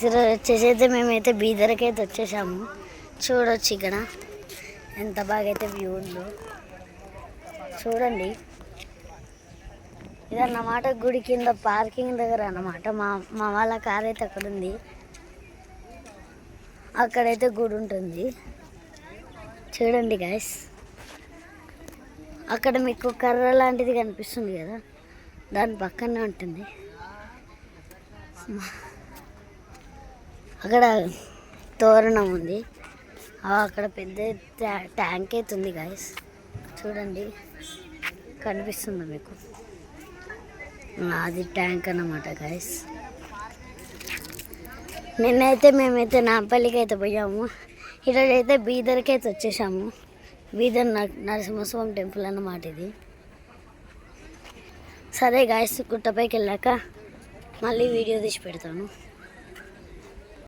ఈరోజు వచ్చేసి అయితే మేమైతే బీదర్కి అయితే వచ్చేసాము. చూడొచ్చు ఇక్కడ ఎంత బాగా అయితే వ్యూ ఉందో చూడండి. ఇదన్నమాట గుడి కింద పార్కింగ్ దగ్గర అన్నమాట. మా వాళ్ళ కార్ అయితే అక్కడ ఉంది. అక్కడైతే గుడి ఉంటుంది చూడండి గైస్. అక్కడ మీకు కర్ర లాంటిది కనిపిస్తుంది కదా, దాని పక్కనే ఉంటుంది. అక్కడ తోరణం ఉంది. అక్కడ పెద్ద ట్యాంక్ అయితే ఉంది గైస్. చూడండి కనిపిస్తుందా మీకు? అది ట్యాంక్ అన్నమాట గైస్. నిన్నైతే మేమైతే నాంపల్లికి అయితే పోయాము. ఈరోజు అయితే బీదర్కి అయితే వచ్చేసాము. బీదర్ నరసింహస్వామి టెంపుల్ అన్నమాట ఇది. సరే గాయస్, గుట్టపైకి వెళ్ళాక మళ్ళీ వీడియో తీసి పెడతాను.